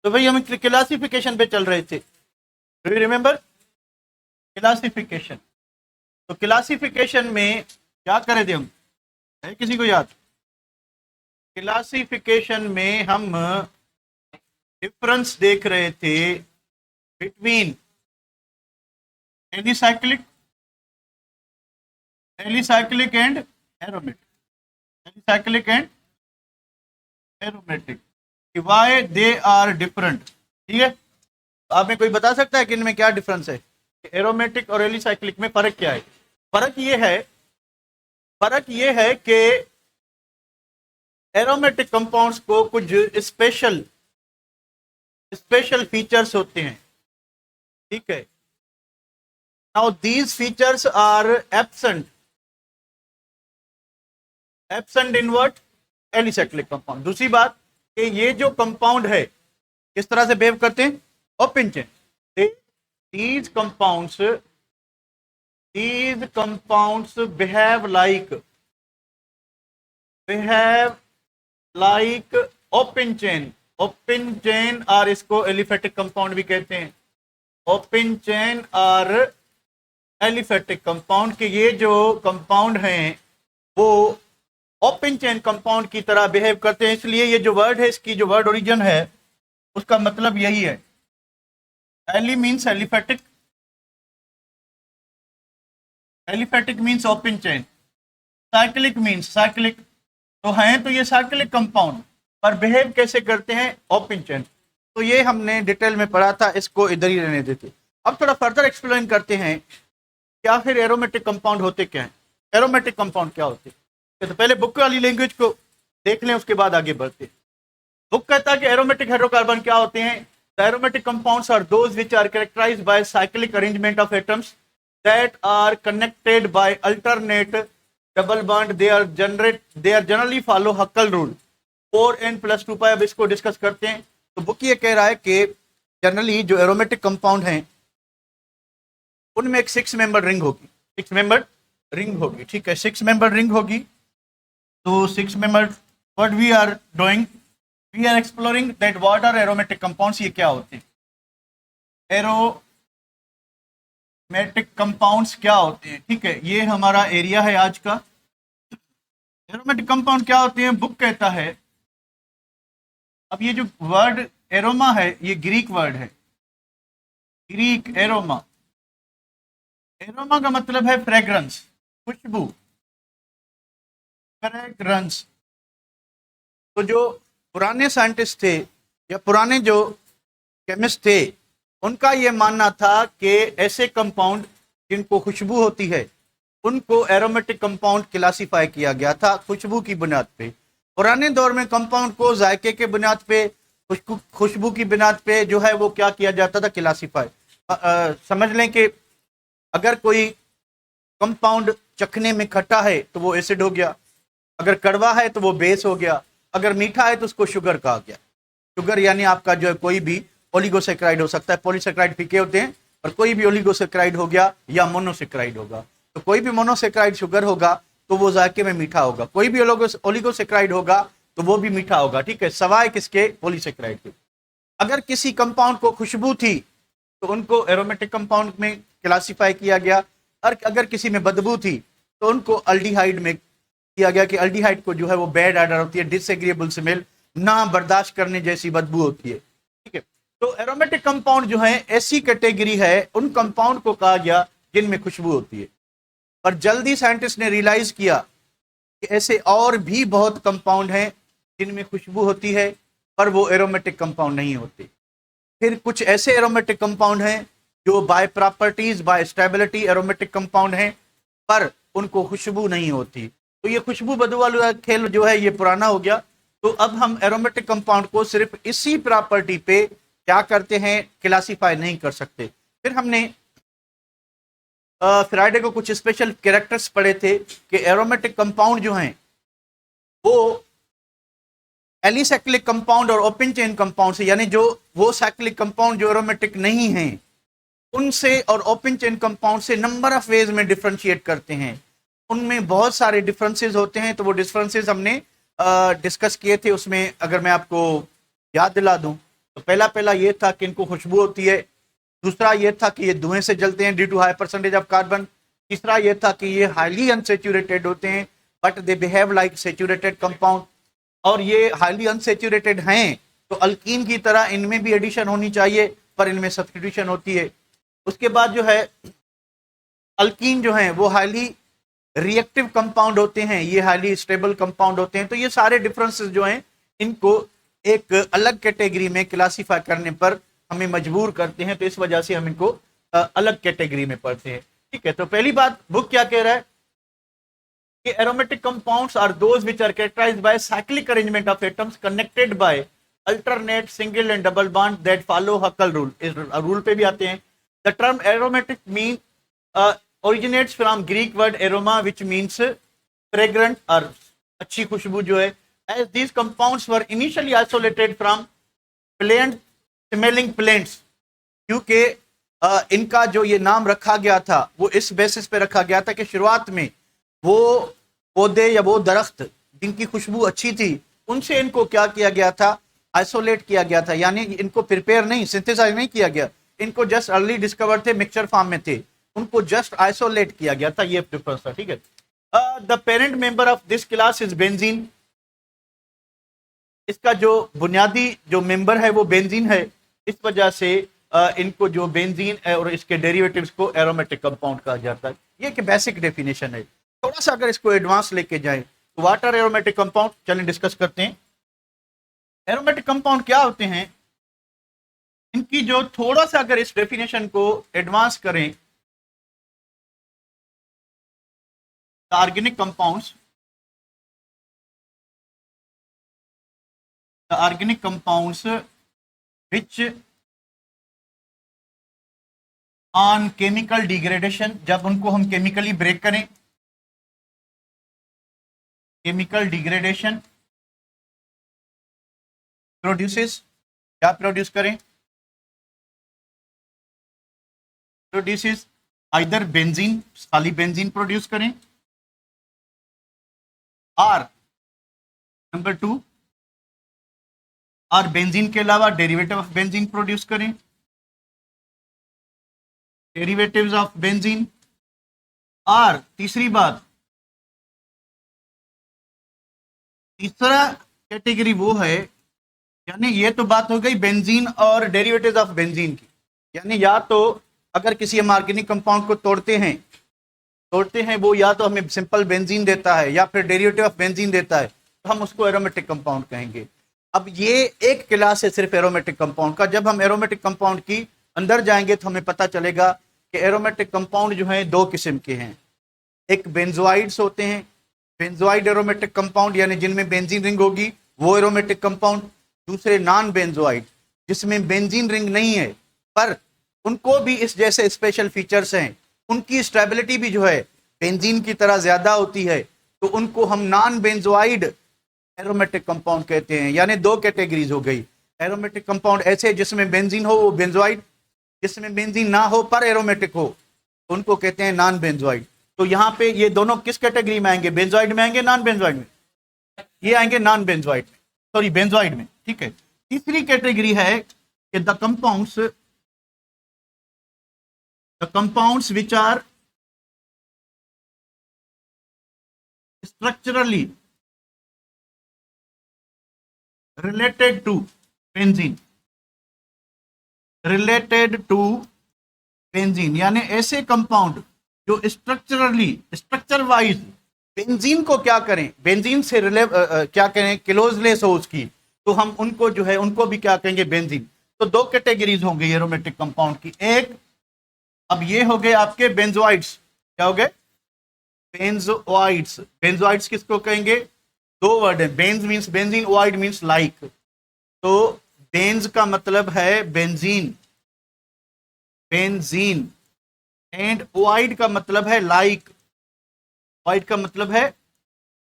तो भाई हम क्लासिफिकेशन पे चल रहे थे, डू यू रिमेम्बर क्लासिफिकेशन? तो क्लासिफिकेशन में क्या करे थे हम, है किसी को याद? क्लासिफिकेशन में हम डिफरेंस देख रहे थे between alicyclic and aromatic, alicyclic and aromatic, why they are different. ठीक है, तो आप में कोई बता सकता है कि इनमें क्या डिफरेंस है? एरोमेटिक और एलिसाइक्लिक में फर्क क्या है? फर्क ये है कि एरोमेटिक कंपाउंड्स को कुछ स्पेशल फीचर्स होते हैं। ठीक है, now these features are absent in what? Alicyclic compound. दूसरी बात कि ये जो कंपाउंड है किस तरह से बिहेव करते हैं? Open chain. these compounds behave like open chain और इसको एलिफेटिक कंपाउंड भी कहते हैं। ओपन चेन और एलिफेटिक कंपाउंड के ये जो कंपाउंड हैं वो ओपन चेन कंपाउंड की तरह बिहेव करते हैं, इसलिए ये जो वर्ड है, इसकी जो वर्ड ओरिजिन है उसका मतलब यही है। Ali means aliphatic, aliphatic means open chain, cyclic means cyclic. तो हैं तो ये साइक्लिक कंपाउंड, पर बिहेव कैसे करते हैं? Open chain. तो ये हमने डिटेल में पढ़ा था, इसको इधर ही रहने देते। अब थोड़ा फर्दर एक्सप्लेन करते हैं क्या फिर एरोमेटिक कंपाउंड होते क्या हैं, एरोमेटिक कंपाउंड क्या होते हैं। तो पहले बुक वाली लैंग्वेज को देख लें, उसके बाद आगे बढ़ते हैं। बुक कहता है कि एरोमेटिक हाइड्रोकार्बन क्या होते हैं? The aromatic compounds are those which are characterized by cyclic arrangement of atoms that are connected by alternate double bond. They are generally follow Huckel rule 4n+2 pi। अब इसको discuss करते हैं। तो book ये कह रहा है कि जनरली जो एरोमेटिक कंपाउंड हैं उनमें एक 6 मेंबर रिंग होगी, 6 मेंबर रिंग होगी। ठीक है, 6 मेंबर रिंग होगी। तो 6 member, what we are doing, we are exploring that what are aromatic compounds. ये क्या होते हैं एरोमेटिक कंपाउंड्स, क्या होते हैं? ठीक है, ये हमारा एरिया है आज का। एरोमेटिक कंपाउंड क्या होते हैं? बुक कहता है, अब ये जो वर्ड एरोमा है ये ग्रीक वर्ड है, ग्रीक एरोमा। एरोमा का मतलब है फ्रेग्रेंस, खुशबू, फ्रेग्रेंस। तो जो पुराने साइंटिस्ट थे या पुराने जो केमिस्ट थे उनका ये मानना था कि ऐसे कंपाउंड जिनको खुशबू होती है उनको एरोमेटिक कंपाउंड क्लासिफाई किया गया था खुशबू की बुनियाद पे। पुराने दौर में कंपाउंड को जायके के बुनियाद पे, खुशबू की बुनियाद पे जो है वो क्या किया जाता था? क्लासिफाई। समझ लें कि अगर कोई कंपाउंड चखने में खट्टा है तो वो एसिड हो गया, अगर कड़वा है तो वो बेस हो गया, अगर मीठा है तो उसको शुगर कहा गया। शुगर यानी आपका जो है कोई भी ओलिगोसेक्राइड हो सकता है, पॉलीसेक्राइड फीके होते हैं, और कोई भी ओलिगोसेक्राइड हो गया या मोनोसेक्राइड होगा। तो कोई भी मोनोसेक्राइड शुगर होगा तो वो जायके में मीठा होगा, कोई भी ओलिगोसेक्राइड होगा तो वो भी मीठा होगा। ठीक है, सवाए किसके? पॉलीसेक्राइड के। अगर किसी कंपाउंड को खुशबू थी तो उनको एरोमेटिक कंपाउंड में क्लासिफाई किया गया, और अगर किसी में बदबू थी तो उनको अल्डिहाइड में किया गया कि अल्डिहाइड को जो है वो बैड ऑर्डर होती है, डिसएग्रीएबल स्मेल, ना बर्दाश्त करने जैसी बदबू होती है। ठीक है, तो एरोमेटिक कंपाउंड जो है ऐसी कैटेगरी है, उन कंपाउंड को कहा गया जिनमें खुशबू होती है। पर जल्दी साइंटिस्ट ने रियलाइज किया कि ऐसे और भी बहुत कंपाउंड हैं जिनमें खुशबू होती है पर वो एरोमेटिक कंपाउंड नहीं होते। फिर कुछ ऐसे एरोमेटिक कंपाउंड हैं जो by properties, by stability aromatic compound हैं पर उनको खुशबू नहीं होती। तो ये खुशबू बदबू वाला खेल जो है ये पुराना हो गया। तो अब हम एरोमेटिक कंपाउंड को सिर्फ इसी प्रॉपर्टी पे क्या करते हैं? क्लासिफाई नहीं कर सकते। फिर हमने फ्राइडे को कुछ स्पेशल कैरेक्टर्स पढ़े थे कि एरोमेटिक कंपाउंड जो हैं वो एलिसाइक्लिक कंपाउंड और ओपन चेन कंपाउंड से, यानी जो वो साइक्लिक कंपाउंड जो एरोमेटिक नहीं हैं उनसे और ओपन चेन कंपाउंड से नंबर ऑफ वेज में डिफरेंशिएट करते हैं। उनमें बहुत सारे डिफरेंसेस होते हैं, तो वो डिफरेंसेस हमने डिस्कस किए थे। उसमें अगर मैं आपको याद दिला दूं तो पहला पहला ये था कि इनको खुशबू होती है, दूसरा ये था कि ये धुएं से जलते हैं due to high percentage of carbon, तीसरा ये था कि ये हाईली अनसेचुरेटेड होते हैं but they behave like saturated compound, और ये हाईली अनसेचुरेटेड हैं तो अल्कीन की तरह इनमें भी एडिशन होनी चाहिए पर इनमें सब्स्टिट्यूशन होती है। उसके बाद जो है अल्कीन जो है वो हाईली रिएक्टिव कंपाउंड होते हैं, ये हाईली स्टेबल कंपाउंड होते हैं। तो ये सारे डिफरेंसेस जो हैं इनको एक अलग कैटेगरी में क्लासीफाई करने पर हमें मजबूर करते हैं, तो इस वजह से हम इनको अलग कैटेगरी में पढ़ते हैं। ठीक है, तो पहली बात बुक क्या कह रहा है कि aromatic compounds are those which are characterized by cyclic arrangement of atoms connected by alternate single and double bond that follow Huckel rule. इस रूल पे भी आते हैं। The term aromatic mean originates from Greek word aroma which means fragrant और अच्छी खुशबू जो है। As these compounds were initially isolated from plant smelling plants, क्योंकि इनका जो ये नाम रखा गया था वो इस बेसिस पे रखा गया था कि शुरुआत में वो पौधे या वो दरख्त जिनकी खुशबू अच्छी थी उनसे इनको क्या किया गया था, आइसोलेट किया गया था, यानी इनको प्रिपेयर नहीं, सिंथेसाइज नहीं किया गया, इनको जस्ट अर्ली डिस्कवर थे, मिक्सचर फॉर्म में थे, उनको जस्ट आइसोलेट किया गया था, ये डिफरेंस था। ठीक है, the parent member of this class is benzene. इसका जो बुनियादी जो मेंबर है वो बेंजीन है, इस वजह से इनको जो बेंजीन है और इसके डेरिवेटिव्स को एरोमेटिक कंपाउंड कहा जाता है। ये कि बेसिक डेफिनेशन है। थोड़ा सा अगर इसको एडवांस लेके जाए तो व्हाट आर एरोमेटिक कंपाउंड, चलें डिस्कस करते हैं। एरोमेटिक कंपाउंड क्या होते हैं, इनकी जो थोड़ा सा अगर इस डेफिनेशन को एडवांस करें, the organic compounds which on chemical degradation, जब उनको हम केमिकली ब्रेक करें, केमिकल डिग्रेडेशन प्रोड्यूसेस, क्या प्रोड्यूस करें, प्रोड्यूसेस आइदर बेंजीन, खाली बेंजीन प्रोड्यूस करें, और नंबर 2 और बेंजीन के अलावा डेरिवेटिव ऑफ बेंजीन प्रोड्यूस करें, डेरिवेटिव्स ऑफ बेंजीन। और तीसरी बात, तीसरा कैटेगरी वो है, यानी ये तो बात हो गई बेंजीन और डेरिवेटिव्स ऑफ बेंजीन की, यानी या तो अगर किसी हम ऑर्गेनिक कंपाउंड को तोड़ते हैं वो या तो हमें सिंपल बेंजीन देता है या फिर डेरिवेटिव ऑफ बेंजीन देता है, तो हम उसको एरोमेटिक कंपाउंड कहेंगे। अब ये एक क्लास है सिर्फ एरोमेटिक कंपाउंड का। जब हम एरोमेटिक कंपाउंड की अंदर जाएंगे तो हमें पता चलेगा कि एरोमेटिक कंपाउंड जो है दो किस्म के हैं। एक बेंजोइड्स होते हैं, बेंजोइड एरोमेटिक कंपाउंड, यानी जिनमें बेंजीन रिंग होगी वो एरोमेटिक कंपाउंड। दूसरे नॉन बेंजोइड, जिसमें बेंजीन रिंग नहीं है पर उनको भी इस जैसे स्पेशल फीचर्स हैं, उनकी स्टेबिलिटी भी जो है बेंजीन की तरह ज्यादा होती है, तो उनको हम नॉन बेंजोइड एरोमेटिक कंपाउंड कहते हैं। यानी दो कैटेगरीज हो गई। एरोमेटिक कंपाउंड ऐसे जिसमें बेंजीन हो वो बेंजोइड, जिसमें बेंजीन ना हो पर एरोमेटिक हो उनको कहते हैं नॉन बेंजोइड। तो यहाँ पे ये दोनों किस कैटेगरी में आएंगे, बेंजोइड में आएंगे, नॉन बेंजोइड में? ये आएंगे नॉन बेंजोइड में, सॉरी बेंजोइड में। ठीक है, तीसरी कैटेगरी है कि the compounds which are structurally related to benzene, यानी ऐसे कंपाउंड जो स्ट्रक्चर वाइज बेंजीन को क्या करें, बेंजीन से क्या करें, क्लोजनेस हो उसकी, तो हम उनको जो है उनको भी क्या कहेंगे, बेंजीन। तो दो कैटेगरीज होंगी एरोमेटिक कंपाउंड की। एक, अब ये हो गए आपके बेंजोइड्स, क्या हो गए, बेंजोइड्स। बेंजोइड्स किसको कहेंगे, दो वर्ड है, Benz means benzene, ओइड means like. तो बेंज का मतलब है बेंजीन एंड ओइड का मतलब है लाइक। ओइड का मतलब है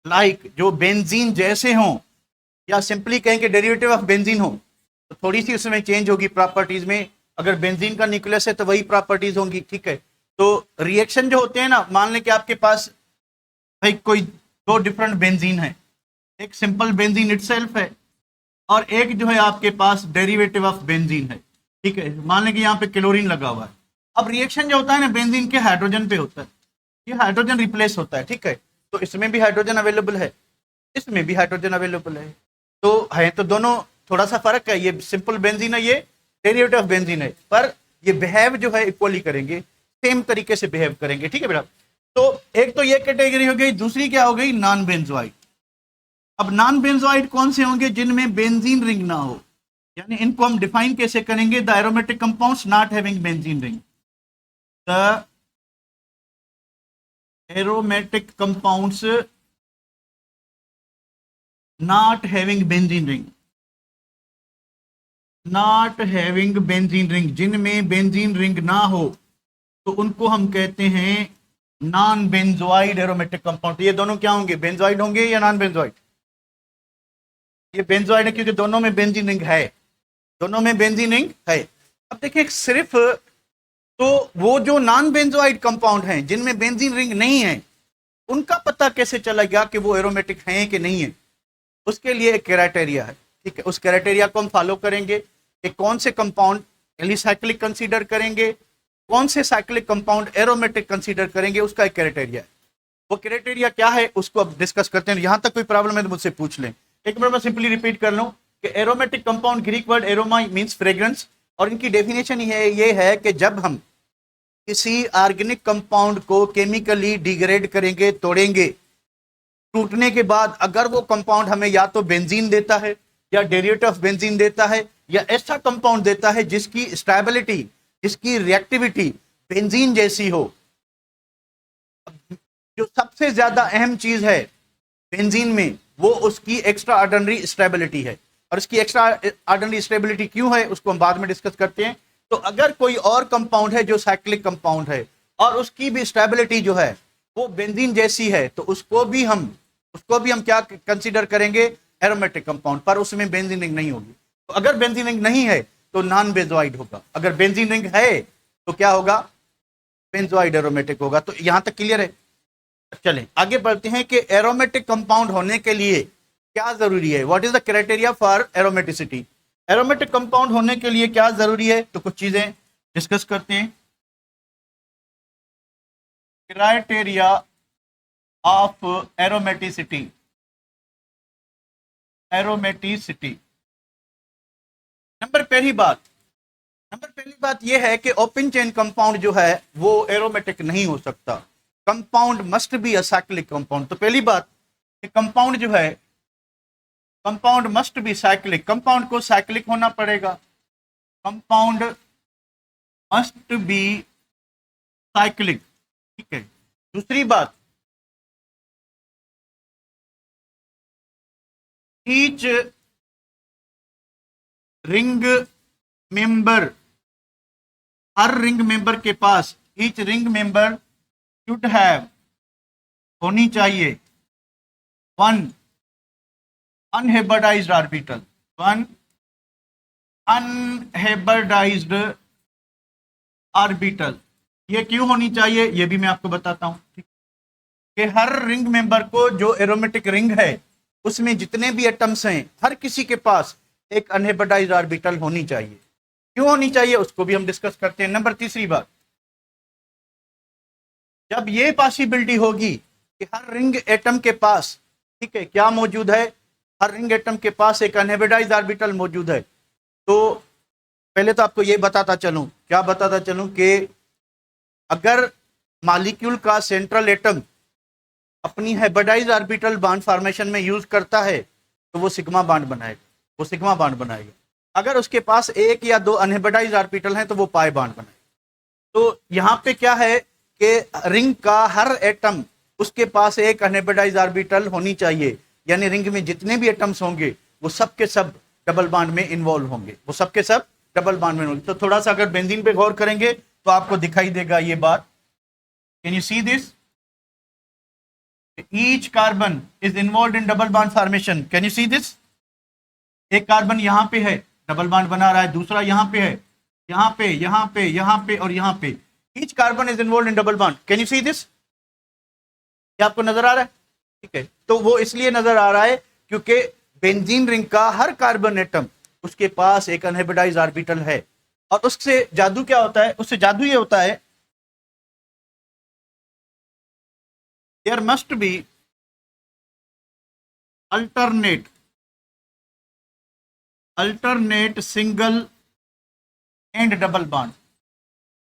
लाइक, जो बेंजीन जैसे हो, या सिंपली कहेंगे डेरिवेटिव ऑफ बेंजीन हो। तो थोड़ी सी उसमें चेंज होगी प्रॉपर्टीज में, अगर बेंजीन का न्यूक्लियस है तो वही प्रॉपर्टीज होंगी। ठीक है, तो रिएक्शन जो होते हैं ना, मान लें कि आपके पास भाई कोई दो डिफरेंट बेंजीन है, एक सिंपल बेंजीन इटसेल्फ है और एक जो है आपके पास डेरिवेटिव ऑफ बेंजीन है, ठीक है। मान लें कि यहाँ पे क्लोरीन लगा हुआ है। अब रिएक्शन जो होता है ना बेंजीन के हाइड्रोजन पे होता है, ये हाइड्रोजन रिप्लेस होता है, ठीक है। तो इसमें भी हाइड्रोजन अवेलेबल है, इसमें भी हाइड्रोजन अवेलेबल है, तो दोनों थोड़ा सा फर्क है। ये सिंपल बेंजीन है, ये डेरिवेटिव ऑफ बेंजीन है, पर ये बिहेव जो है इक्वली करेंगे, सेम तरीके से बिहेव करेंगे, ठीक है बेटा। तो एक तो ये कैटेगरी हो गई, दूसरी क्या हो गई, नॉन बेंजोइड। अब नॉन बेंजोइड कौन से होंगे, जिनमें बेंजीन रिंग ना हो, यानी इनको हम डिफाइन कैसे करेंगे, the aromatic compounds not having benzene ring, the aromatic compounds not having benzene ring, not having benzene ring, जिनमें बेंजीन रिंग ना हो तो उनको हम कहते हैं नॉन बेंजोइड एरोमेटिक कंपाउंड। ये दोनों क्या होंगे, बेंजोइड होंगे या नॉन बेंजोइड? ये बेंजोइड है क्योंकि दोनों में बेंजीन रिंग है, दोनों में बेंजीन रिंग है। अब देखिए सिर्फ तो वो जो नॉन बेंजोइड कंपाउंड हैं जिनमें बेंजीन रिंग नहीं है, उनका पता कैसे चलेगा कि वो एरोमेटिक हैं कि नहीं है? उसके लिए एक क्राइटेरिया है, ठीक है। उस क्राइटेरिया को हम फॉलो करेंगे कि कौन से कंपाउंड एलिसाइक्लिक कंसीडर करेंगे, कौन से साइक्लिक कंपाउंड एरोमेटिक कंसीडर करेंगे, उसका एक क्राइटेरिया है। वो क्राइटेरिया क्या है उसको अब डिस्कस करते हैं। यहां तक कोई प्रॉब्लम है तो मुझसे पूछ लें। एक बार मैं सिंपली रिपीट कर लूं कि aromatic compound, Greek word aroma means fragrance, और इनकी डेफिनेशन ये है कि जब हम किसी ऑर्गेनिक कंपाउंड को केमिकली डिग्रेड करेंगे, तोड़ेंगे, टूटने के बाद अगर वो कंपाउंड हमें या तो बेंजीन देता है या डेरिवेटिव ऑफ बेंजीन देता है या ऐसा कंपाउंड देता है जिसकी स्टेबिलिटी, जिसकी रिएक्टिविटी बेंजीन जैसी हो। जो सबसे ज्यादा अहम चीज है बेंजीन में वो उसकी एक्स्ट्रा ऑर्डिनरी स्टेबिलिटी है, और इसकी एक्स्ट्रा ऑर्डिनरी स्टेबिलिटी क्यों है उसको हम बाद में डिस्कस करते हैं। तो अगर कोई और कंपाउंड है जो साइक्लिक कंपाउंड है और उसकी भी स्टेबिलिटी जो है वो बेंजीन जैसी है, तो उसको भी हम क्या कंसीडर करेंगे, एरोमेटिक कंपाउंड, पर उसमें बेंजीन रिंग नहीं होगी। तो अगर बेंजीन रिंग नहीं है तो नॉन बेंजोइड होगा, अगर बेंजीन रिंग है तो क्या होगा, बेंजोइड एरोमेटिक होगा। तो यहां तक क्लियर है? चलें आगे बढ़ते हैं कि एरोमेटिक कंपाउंड होने के लिए क्या जरूरी है, what is the criteria for aromaticity. Aromatic compound होने के लिए क्या जरूरी है, तो कुछ चीजें डिस्कस करते हैं। Criteria of aromaticity, aromaticity. Number पहली बात यह है कि ओपन चेन कंपाउंड जो है वो एरोमेटिक नहीं हो सकता, compound must be a cyclic compound. तो पहली बात कंपाउंड जो है, compound must be cyclic, compound को साइक्लिक होना पड़ेगा, कंपाउंड मस्ट बी साइक्लिक, ठीक है। दूसरी बात, ईच रिंग मेंबर, हर रिंग मेंबर के पास, each ring member should have, होनी चाहिए, one unhybridized orbital, one unhybridized orbital. ये क्यों होनी चाहिए ये भी मैं आपको बताता हूं, ठीक। कि हर रिंग मेंबर को, जो एरोमेटिक रिंग है उसमें जितने भी एटम्स हैं हर किसी के पास एक अनहेब्रिडाइज्ड ऑर्बिटल होनी चाहिए। क्यों होनी चाहिए उसको भी हम डिस्कस करते हैं। नंबर तीसरी बात, जब ये पॉसिबिलिटी होगी कि हर रिंग एटम के पास, ठीक है, क्या मौजूद है, हर रिंग एटम के पास एक अनहेब्रिडाइज्ड ऑर्बिटल मौजूद है, तो पहले तो आपको ये बताता चलूं, क्या बताता चलूं कि अगर मॉलिक्यूल का सेंट्रल एटम अपनी हाइब्रिडाइज्ड ऑर्बिटल बॉन्ड फॉर्मेशन में यूज करता है तो वो सिग्मा बॉन्ड बनाएगा, वो सिग्मा बॉन्ड बनाएगा। अगर उसके पास एक या दो अनहाइब्रिडाइज्ड ऑर्बिटल हैं तो वो पाई बॉन्ड बनाएगा। तो यहाँ पे क्या है कि रिंग का हर एटम, उसके पास एक अनहाइब्रिडाइज्ड ऑर्बिटल होनी चाहिए, यानी रिंग में जितने भी एटम्स होंगे वो सब के सब डबल बॉन्ड में इन्वॉल्व होंगे, वो सब के सब डबल बॉन्ड में होंगे। तो थोड़ा सा अगर बेंजीन पे गौर करेंगे तो आपको दिखाई देगा ये बात। Can you see this, each carbon is involve in double bond formation, can you see this. एक कार्बन यहाँ पे है, डबल बॉन्ड बना रहा है, दूसरा यहाँ पे है, यहाँ पे, यहाँ पे, यहाँ पे और यहाँ पे, each carbon is involve in double bond. Can you see this, क्या आपको नजर आ रहा है? ठीक है, तो वो इसलिए नजर आ रहा है क्योंकि बेंजीन रिंग का हर कार्बन एटम उसके पास एक अनहाइब्रिडाइज्ड ऑर्बिटल है। और उससे जादू क्या होता है? उससे जादू ये होता है, there must be alternate single and double bond,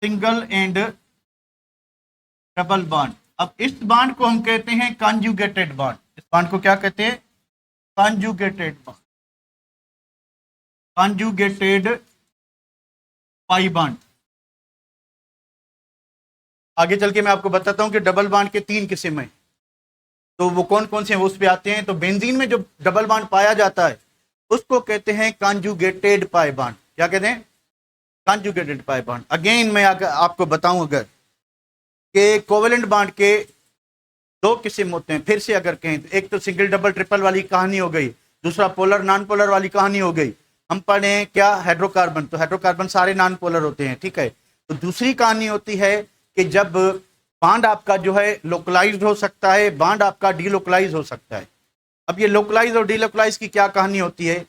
single and double bond. अब इस बॉन्ड को हम कहते हैं कॉन्जुगेटेड बॉन्ड। इस बॉन्ड को क्या कहते हैं? Conjugated bond, conjugated pi bond. आगे चल के मैं आपको बताता हूं कि डबल बॉन्ड के 3 किस्म हैं, तो वो कौन कौन से हैं वो उस पे आते हैं। तो बेंजीन में जो डबल बॉन्ड पाया जाता है उसको कहते हैं कॉन्जुगेटेड पाई बॉन्ड। क्या कहते हैं? Conjugated pi bond. अगेन मैं आपको बताऊं अगर कि कोवेलेंट बॉन्ड के 2 किस्म होते हैं, फिर से अगर कहें तो एक तो सिंगल डबल ट्रिपल वाली कहानी हो गई, दूसरा पोलर नॉन पोलर वाली कहानी हो गई। हम पढ़े क्या? हाइड्रोकार्बन। तो हाइड्रोकार्बन सारे नॉन पोलर होते हैं, ठीक है। तो दूसरी कहानी होती है कि जब बॉन्ड आपका जो है लोकलाइज्ड हो सकता है, बॉन्ड आपका डीलोकलाइज हो सकता है। अब ये लोकलाइज और डीलोकलाइज की क्या कहानी होती है?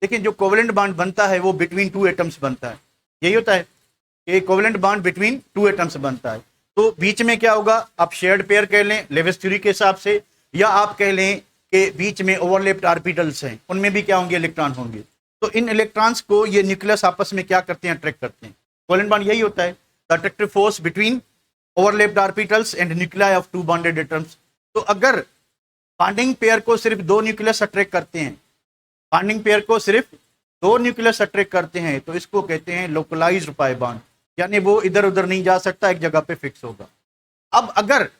लेकिन जो कोवेलेंट बॉन्ड बनता है वो बिटवीन 2 एटम्स बनता है। यही होता है कि कोवेलेंट बॉन्ड बिटवीन 2 एटम्स बनता है। तो बीच में क्या होगा? आप शेयर्ड पेयर कह लें लेविस थ्योरी के हिसाब से, या आप कह लें कि बीच में ओवरलैप्ड ऑर्बिटल्स हैं, उनमें भी क्या होंगे? इलेक्ट्रॉन होंगे। तो इन इलेक्ट्रॉन्स को ये न्यूक्लियस आपस में क्या करते हैं? अट्रैक्ट करते हैं। कोवेलेंट बॉन्ड यही होता है, the attractive force between overlapped orbitals and nuclei of 2 bonded atoms. तो अगर बॉन्डिंग पेयर को सिर्फ 2 न्यूक्लियस अट्रैक्ट करते हैं, बॉन्डिंग पेयर को सिर्फ 2 न्यूक्लियस अट्रैक्ट करते हैं, तो इसको कहते हैं लोकलाइज्ड पाई बॉन्ड, यानी वो इधर उधर नहीं जा सकता, एक जगह पे फिक्स होगा। अब अगर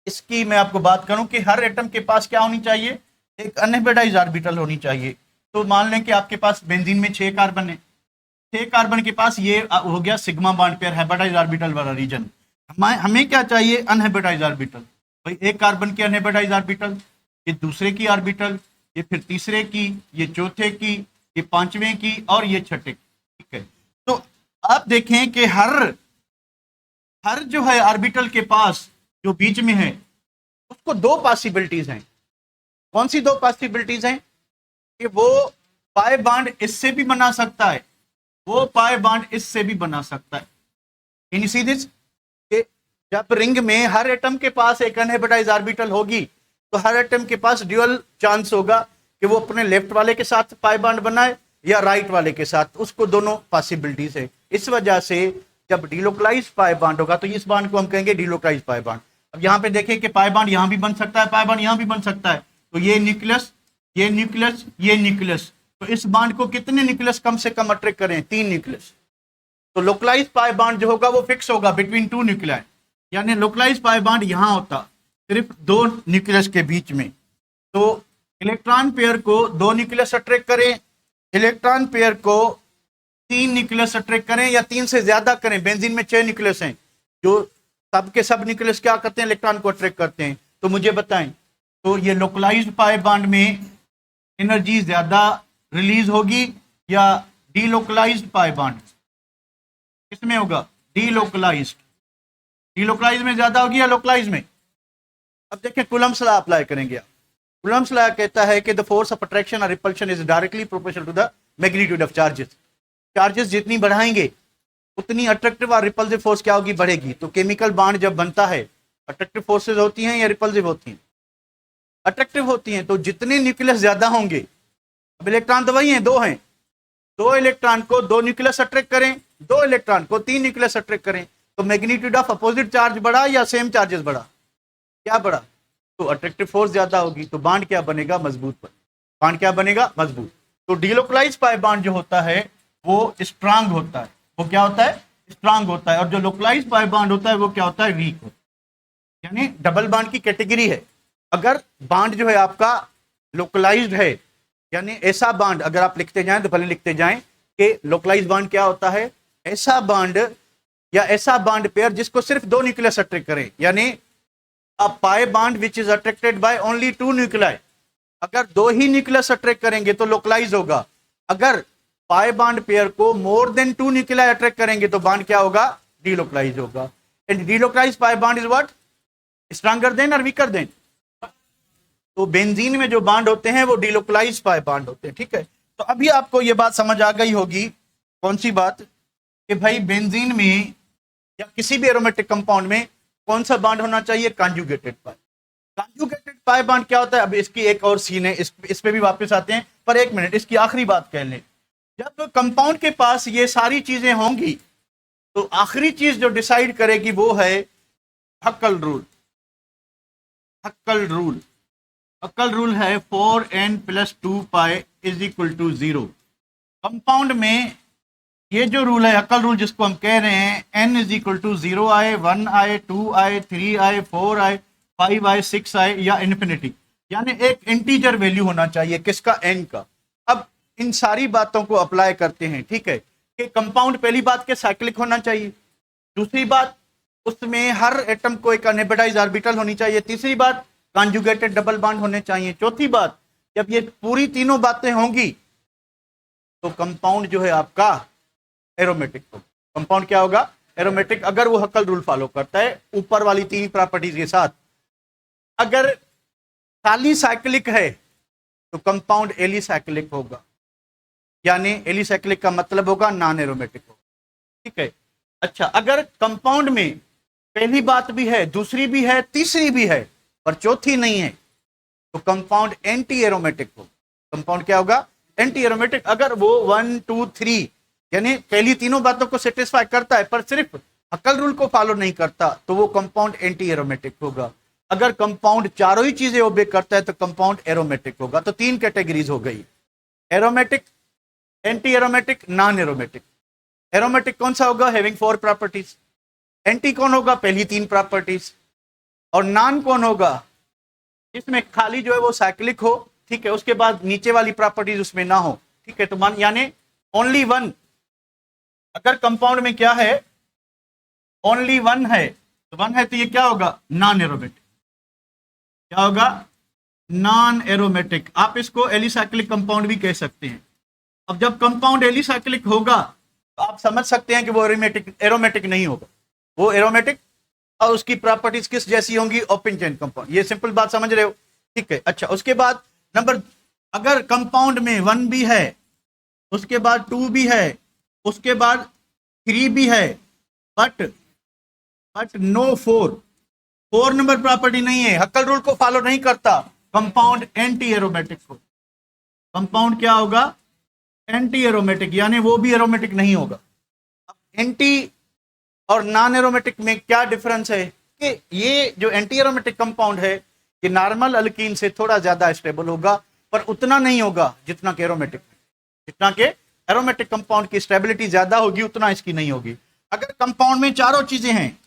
इसकी मैं आपको बात करूं कि हर एटम के पास क्या होनी चाहिए? एक अनहाइब्रिडाइज्ड ऑर्बिटल होनी चाहिए। तो मान लें कि आपके पास बेंजीन में 6 कार्बन है, 6 कार्बन के पास ये हो गया sigma bond pair, hybridised orbital वाला रीजन। हमें क्या चाहिए? Unhybridised orbital. भाई एक कार्बन की अनहाइब्रिडाइज्ड ऑर्बिटल, ये दूसरे की ऑर्बिटल, ये फिर तीसरे की, ये चौथे की, ये पांचवें की और ये छठे की, ठीक है। तो आप देखें कि हर जो है ऑर्बिटल के पास जो बीच में है उसको 2 पॉसिबिलिटीज हैं। कौन सी 2 पॉसिबिलिटीज हैं? कि वो पाई बॉन्ड इससे भी बना सकता है, वो पाई बॉन्ड इससे भी बना सकता है। Can you see this? कि जब रिंग में हर एटम के पास एक अनहाइब्रिडाइज्ड ऑर्बिटल होगी तो हर एटम के पास ड्यूअल चांस होगा कि वो अपने लेफ्ट वाले के साथ पाई बॉन्ड बनाए या राइट वाले के साथ, उसको दोनों पॉसिबिलिटीज है। इस वजह से जब डीलोकलाइज पाई बॉन्ड होगा तो इस बॉन्ड को हम कहेंगे डीलोकलाइज पाई बॉन्ड। अब यहाँ पे देखें कि पाई बॉन्ड यहाँ भी बन सकता है, पाई बॉन्ड यहाँ भी बन सकता है। तो ये न्यूक्लियस, ये न्यूक्लियस, ये न्यूक्लियस, तो इस बॉन्ड को कितने न्यूक्लियस कम से कम अट्रैक्ट करें? 3 न्यूक्लियस। तो लोकलाइज पाई बॉन्ड जो होगा वो फिक्स होगा बिटवीन 2 न्यूक्लियाई, यानी लोकलाइज पाई बॉन्ड यहां होता सिर्फ 2 न्यूक्लियस के बीच में। तो इलेक्ट्रॉन पेयर को 2 न्यूक्लियस अट्रैक्ट करें, इलेक्ट्रॉन पेयर को 3 न्यूक्लियस अट्रैक्ट करें या 3 से ज्यादा करें। बेंजीन में 6 न्यूक्लियस हैं, जो सब के सब न्यूक्लियस क्या करते हैं? इलेक्ट्रॉन को अट्रैक्ट करते हैं। तो मुझे बताएं, तो ये लोकलाइज्ड पाई बॉन्ड में एनर्जी ज्यादा रिलीज होगी या डीलोकलाइज्ड पाई बॉन्ड किसमें होगा? डीलोकलाइज्ड। डीलोकलाइज में ज्यादा होगी या लोकलाइज में? अब देखें कूलम्ब्स लॉ अप्लाई करेंगे। कूलम्ब्स लॉ कहता है कि द फोर्स ऑफ अट्रैक्शन और repulsion is directly proportional to the magnitude of charges. Charges जितनी बढ़ाएंगे उतनी अट्रैक्टिव और रिपल्सिव फोर्स क्या होगी? बढ़ेगी। तो केमिकल बॉन्ड जब बनता है अट्रैक्टिव फोर्सेज होती हैं या रिपल्सिव होती हैं? अट्रैक्टिव होती हैं। तो जितने न्यूक्लियस ज्यादा होंगे, अब इलेक्ट्रॉन तो वही हैं, 2 हैं, 2 इलेक्ट्रॉन को 2 न्यूक्लियस अट्रैक्ट करें, 2 इलेक्ट्रॉन को 3 न्यूक्लियस अट्रैक्ट करें, तो मैग्नीट्यूड ऑफ अपोजिट चार्ज बढ़ा या सेम चार्जेस बढ़ा? क्या बढ़ा? तो अट्रैक्टिव फोर्स ज्यादा होगी, तो बॉन्ड क्या बनेगा? मजबूत बनेगा। बॉन्ड क्या बनेगा? मजबूत। तो डीलोकलाइज पाई बॉन्ड जो होता है वो स्ट्रांग होता है। वो क्या होता है? स्ट्रांग होता है। और जो लोकलाइज पाई बॉन्ड होता है वो क्या होता है? वीक होता है। यानी डबल बॉन्ड की कैटेगरी है। अगर बॉन्ड जो है आपका लोकलाइज्ड है, यानी ऐसा बॉन्ड अगर आप लिखते जाएं तो भले लिखते जाएं कि लोकलाइज बॉन्ड क्या होता है? ऐसा बॉन्ड या ऐसा बॉन्ड पेयर जिसको सिर्फ 2 न्यूक्लियस अट्रैक्ट करें, यानी a pi bond which is attracted by only 2 nuclei. अगर 2 ही न्यूक्लियस अट्रैक्ट करेंगे तो लोकलाइज होगा। अगर पाई बॉन्ड पेयर को मोर देन 2 न्यूक्लियाई अट्रैक्ट करेंगे तो बॉन्ड क्या होगा? डीलोकलाइज होगा। And delocalize pi bond is what? Stronger than और वीकर देन? तो बेंजीन में जो बांड होते हैं वो डिलोकलाइज पाई बांड होते हैं, ठीक है। तो अभी आपको ये बात समझ आ गई होगी, कौन सी बात, कि भाई बेंजीन में या किसी भी एरोमेटिक कंपाउंड में कौन सा बांड होना चाहिए, कॉन्जुगेटेड पाई। कॉन्जुगेटेड पाई बांड क्या होता है, अब इसकी एक और सीन है, इस पे भी वापस आते हैं, पर एक मिनट इसकी आखिरी बात कह लें। जब कंपाउंड के पास ये सारी चीजें होंगी तो आखिरी चीज जो डिसाइड करेगी वो है Huckel rule. Huckel rule, Huckel rule है 4n+2 pi is equal to 0। Compound में ये जो रूल है हक्कल रूल, जिसको हम कह रहे हैं n इज इक्वल टू 0 आए, 1 आए, 2 आए, 3 आए, 4 आए, 5 आए, 6 आए या इन्फिनिटी, यानी एक इंटीजर वैल्यू होना चाहिए किसका, n का। अब इन सारी बातों को अप्लाई करते हैं, ठीक है, कि कंपाउंड पहली बात के साइक्लिक होना चाहिए, दूसरी बात उसमें हर एटम को एक अनहाइब्रिडाइज्ड ऑर्बिटल होनी चाहिए, तीसरी बात कॉन्जुगेटेड डबल बॉन्ड होने चाहिए, चौथी बात जब ये पूरी तीनों बातें होंगी तो कंपाउंड जो है आपका एरोमेटिक होगा। कंपाउंड क्या होगा, एरोमेटिक, अगर वो हक्कल रूल फॉलो करता है ऊपर वाली तीन प्रॉपर्टीज के साथ। अगर खाली साइक्लिक है तो कंपाउंड एलिसाइक्लिक होगा, यानी एलिसाइक्लिक का मतलब होगा नॉन एरोमेटिक होगा, ठीक है। अच्छा, अगर कंपाउंड में पहली बात भी है, दूसरी भी है, तीसरी भी है, पर चौथी नहीं है, तो कंपाउंड एंटी एरोमेटिक होगा। कंपाउंड क्या होगा, एंटी एरोमेटिक। अगर वो 1 2 3 यानी पहली तीनों बातों को सेटिस्फाई करता है पर सिर्फ हक्कल रूल को फॉलो नहीं करता तो वो कंपाउंड एंटी एरोमेटिक होगा। अगर कंपाउंड चारों ही चीजें ओबे करता है तो कंपाउंड एरोमेटिक होगा। तो तीन कैटेगरीज हो गई, aromatic, anti aromatic, non aromatic. Aromatic कौन सा होगा, हैविंग 4 प्रॉपर्टीज। एंटी कौन होगा, पहली 3 प्रॉपर्टीज। और नॉन कौन होगा, इसमें खाली जो है वो साइक्लिक हो, ठीक है, उसके बाद नीचे वाली प्रॉपर्टीज उसमें ना हो, ठीक है। तो मान यानी ओनली वन, अगर कंपाउंड में क्या है, ओनली वन है, तो वन है तो ये क्या होगा, नॉन एरोमेटिक। क्या होगा, नॉन एरोमेटिक। आप इसको एलिसाइक्लिक कंपाउंड भी कह सकते हैं। अब जब कंपाउंड एलिसाइक्लिक होगा तो आप समझ सकते हैं कि वो एरोमेटिक नहीं होगा, वो एरोमेटिक और उसकी प्रॉपर्टीज किस जैसी होंगी, ओपन चेन कंपाउंड। ये सिंपल बात समझ रहे हो, ठीक है। अच्छा, उसके बाद नंबर, अगर कंपाउंड में 1 भी है, उसके बाद 2 भी है, उसके बाद 3 भी है, बट नो 4 नंबर प्रॉपर्टी नहीं है, हक्कल रूल को फॉलो नहीं करता, कंपाउंड एंटी एरोमेटिक हो। कंपाउंड क्या होगा, एंटी एरोमेटिक, यानी वो भी एरोमेटिक नहीं होगा। अब एंटी और नॉन एरोमेटिक में क्या डिफरेंस है, कि ये जो एंटी एरोमेटिक कंपाउंड है ये नॉर्मल अल्कीन से थोड़ा ज्यादा स्टेबल होगा, पर उतना नहीं होगा जितना के एरोमेटिक। जितना के एरोमेटिक कंपाउंड की स्टेबिलिटी ज्यादा होगी उतना इसकी नहीं होगी। अगर कंपाउंड में चारों चीजें हैं,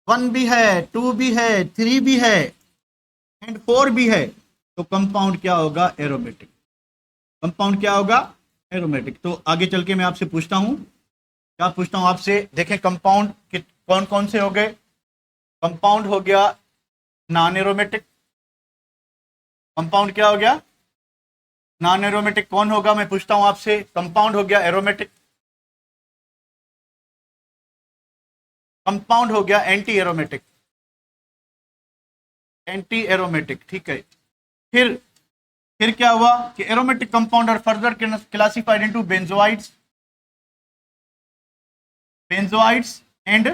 1 भी है, 2 भी है, 3 भी है एंड 4 भी है, तो कंपाउंड क्या होगा, एरोमेटिक। कंपाउंड क्या होगा, एरोमेटिक। तो आगे चल के मैं आपसे पूछता हूं, क्या पूछता हूं आपसे, देखें कंपाउंड कौन कौन से हो गए। कंपाउंड हो गया नॉन एरोमेटिक, कंपाउंड क्या हो गया, नॉन एरोमेटिक। कौन होगा, मैं पूछता हूं आपसे, कंपाउंड हो गया एरोमेटिक, कंपाउंड हो गया एंटी एरोमेटिक, एंटी एरोमेटिक, ठीक है। फिर क्या हुआ कि aromatic compound are further classified into benzenoids, benzenoids and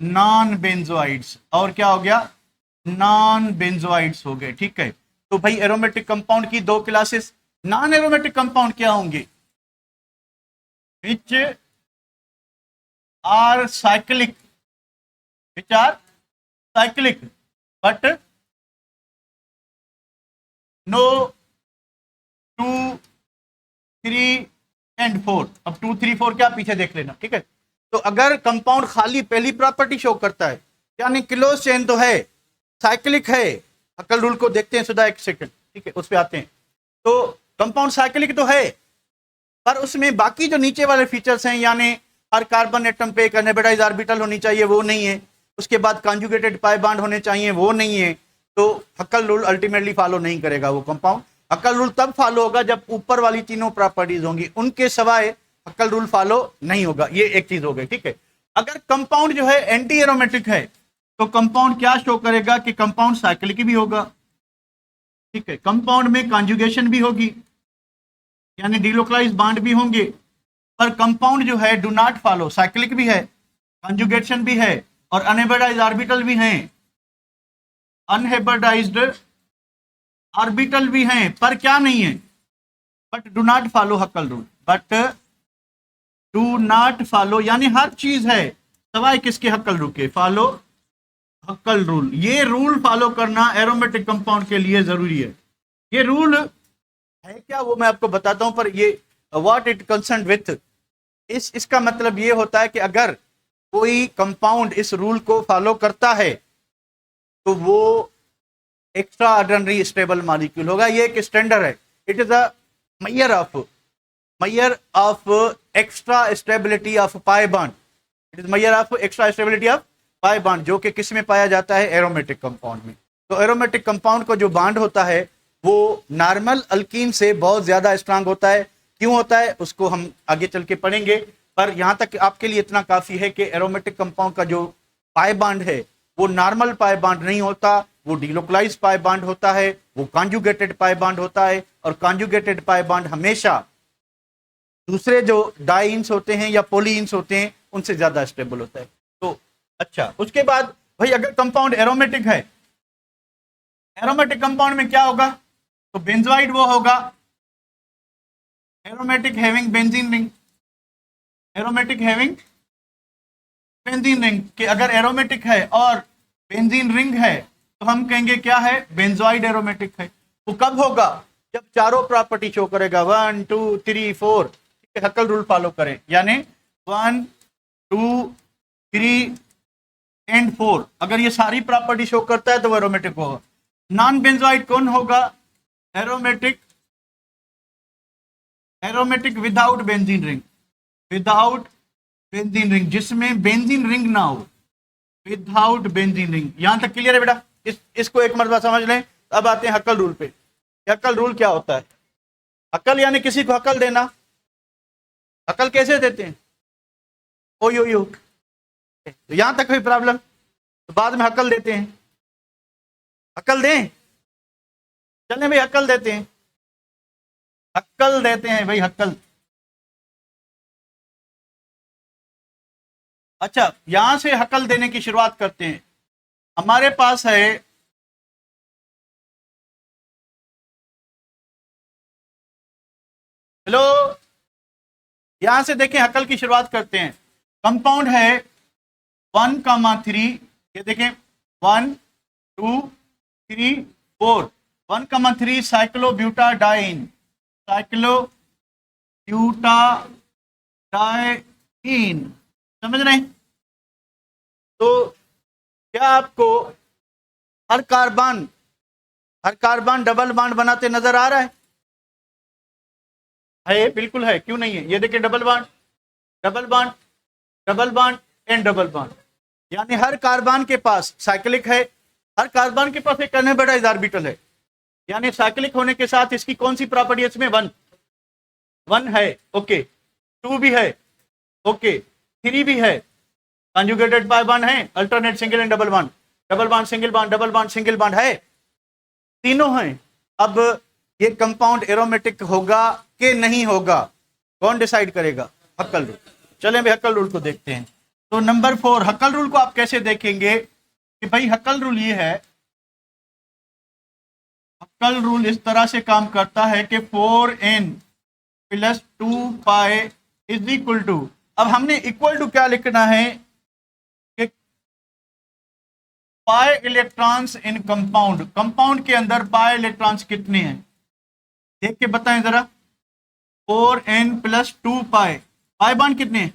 non benzenoids, और क्या हो गया, नॉन बेंजोइड्स हो गए, ठीक है। तो भाई एरोमेटिक कंपाउंड की 2 क्लासेस। नॉन एरोमेटिक कंपाउंड क्या होंगे, which are cyclic, which are cyclic but no 2 3 and 4। अब 2 3 4 क्या, पीछे देख लेना, ठीक है। तो अगर कंपाउंड खाली पहली प्रॉपर्टी शो करता है, यानी क्लोज चेन तो है, साइक्लिक है, हक्कल रूल को देखते हैं सुधा एक सेकंड, ठीक है, उस पर आते हैं। तो कंपाउंड साइक्लिक तो है, पर उसमें बाकी जो नीचे वाले फीचर्स हैं, यानी हर कार्बन एटम पे एक अनहाइब्रिडाइज्ड ऑर्बिटल होनी चाहिए, वो नहीं है। उसके बाद कॉन्जुगेटेड पाई बॉन्ड होने चाहिए, वो नहीं है। तो हक्कल रूल अल्टीमेटली फॉलो नहीं करेगा वो कंपाउंड। हक्कल रूल तब फॉलो होगा जब ऊपर वाली तीनों प्रॉपर्टीज होंगी, उनके सिवाय हक्कल रूल फॉलो नहीं होगा। ये एक चीज हो गई, ठीक है। अगर कंपाउंड जो है एंटी एरोमेटिक है तो कंपाउंड क्या शो करेगा कि कंपाउंड साइक्लिक भी होगा, ठीक है, कंपाउंड में कॉन्जुगेशन भी होगी, यानी डिलोकलाइज बॉन्ड भी होंगे, पर कंपाउंड जो है डू नॉट फॉलो, साइक्लिक भी है, कॉन्जुगेशन भी है और अनहाइब्रिडाइज्ड ऑर्बिटल भी हैं, अनहाइब्रिडाइज्ड ऑर्बिटल भी हैं, पर क्या नहीं है, but do not follow हक्कल rule, but do not follow, यानी हर चीज है सवाए किसके, हक्कल रूल के, फॉलो हक्कल रूल। ये रूल फॉलो करना एरोमेटिक कंपाउंड के लिए जरूरी है। ये रूल है क्या वो मैं आपको बताता हूं, पर ये व्हाट इट कंसर्न विथ, इसका मतलब ये होता है कि अगर कोई कंपाउंड इस रूल को फॉलो करता है तो वो एक्स्ट्रा ऑर्डिनरी स्टेबल मॉलिक्यूल होगा। ये एक स्टैंडर्ड है, it is a measure of extra stability of pi bond, it is measure of extra stability of pi bond, जो कि किस में पाया जाता है, एरोमेटिक कंपाउंड में। तो एरोमेटिक कंपाउंड को जो बॉन्ड होता है वो नॉर्मल अल्कीन से बहुत ज्यादा स्ट्रांग होता है। क्यों होता है उसको हम आगे चल के पढ़ेंगे, पर यहां तक आपके लिए इतना काफी है कि एरोमेटिक कंपाउंड का जो पाई बॉन्ड है वो नॉर्मल पाई बॉन्ड नहीं होता, वो डिलोकलाइज पाई बॉन्ड होता है, वो कॉन्जुगेटेड पाई बॉन्ड होता है, और कॉन्जुगेटेड पाई बॉन्ड हमेशा दूसरे जो डाइंस होते हैं या पोलीइंस होते हैं उनसे ज्यादा स्टेबल होता है। तो अच्छा, उसके बाद भाई अगर कंपाउंड एरोमेटिक है, एरोमेटिक कंपाउंड में क्या होगा, तो बेंजोइड वो होगा, aromatic having benzene ring, aromatic having benzene ring, कि अगर एरोमेटिक है और बेंजीन रिंग है तो हम कहेंगे क्या है, बेंजोइड एरोमेटिक है। वो कब होगा, जब चारों प्रॉपर्टी शो करेगा, 1 2 3 4, हक्कल रूल फॉलो करें, यानी 1 2 3 एंड 4, अगर ये सारी प्रॉपर्टी शो करता है तो वो एरोमेटिक होगा। नॉन बेंजोइड कौन होगा, aromatic, aromatic without benzene ring, without benzene ring, जिसमें बेंजीन रिंग ना हो, विदाउट बेंजीन रिंग। यहां तक क्लियर है बेटा, इसको एक मरतबा समझ लें। अब आते हैं हक्कल रूल पे। हक्कल रूल क्या होता है, हक्कल यानी किसी को हक्कल देना। हक्कल कैसे देते हैं, ओ यो यो, तो यहां तक कोई प्रॉब्लम, तो बाद में हक्कल देते हैं, हक्कल दें, चलें भाई हक्कल देते हैं, हक्कल देते हैं भाई, हक्कल। अच्छा, यहां से हक्कल देने की शुरुआत करते हैं। हमारे पास है हेलो, यहां से देखें हक्कल की शुरुआत करते हैं। कंपाउंड है 1,3, ये देखें 1 2 3 4, 1,3 साइक्लोब्यूटाडाइन, साइक्लोब्यूटाडाइन, समझ रहे हैं। तो क्या आपको हर कार्बन डबल बॉन्ड बनाते नजर आ रहा है? बिल्कुल है, क्यों नहीं है। ये देखिए double bond, double bond, double bond and double bond, यानी हर कार्बन के पास साइक्लिक है, हर कार्बन के पास एक अनहाइब्रिडाइज्ड ऑर्बिटल है, यानी साइक्लिक होने के साथ इसकी कौन सी प्रॉपर्टी है, इसमें 1 है, ओके, 2 भी है, ओके, 3 भी है, कंजुगेटेड पाई बॉन्ड है, alternate single and double bond, double bond single bond, double bond single bond है, तीनों हैं। अब ये कंपाउंड एरोमेटिक होगा कि नहीं होगा, कौन डिसाइड करेगा, हक्कल रूल। चलें भाई हक्कल रूल को देखते हैं। तो नंबर 4, हक्कल रूल को आप कैसे देखेंगे कि भाई हक्कल रूल ये है, हक्कल रूल इस तरह से काम करता है कि 4n + 2 pi is equal to, अब हमने इक्वल टू क्या लिखना है कि pi electrons in compound, compound के अंदर पाई इलेक्ट्रॉन्स कितने हैं देख के बताएं जरा। 4n + 2 पाई, पाई बॉन्ड कितने हैं,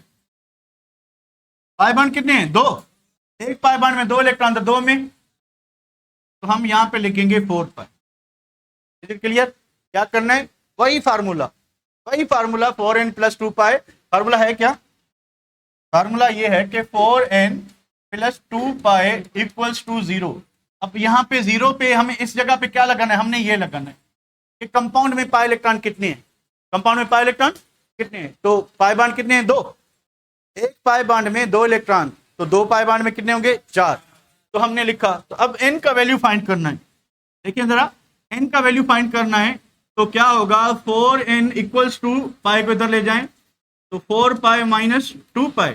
पाई बॉन्ड कितने हैं, 2, एक पाई बॉन्ड में 2 इलेक्ट्रॉन, 2 में, तो हम यहां पे लिखेंगे 4 पाई। इज इट क्लियर, क्या करना है, वही फार्मूला 4n + 2 पाई, फार्मूला है क्या, फार्मूला ये है कि 4n + 2 पाई = 0। अब यहाँ पे 0 पे हमें इस जगह पे क्या लगाना है, हमने ये लगाना है कि कंपाउंड में पाई इलेक्ट्रॉन कितने हैं, कंपाउंड में पाई इलेक्ट्रॉन कितने हैं, तो पाई बॉन्ड कितने हैं, 2, एक पाई बॉन्ड में 2 इलेक्ट्रॉन, तो 2 पाई बॉन्ड में कितने होंगे, 4, तो हमने लिखा। तो अब n का वैल्यू फाइंड करना है, देखिए जरा, एन का वैल्यू फाइंड करना है तो क्या होगा, 4n इक्वल्स टू पाई को इधर ले जाएं तो 4 पाई माइनस 2 पाई,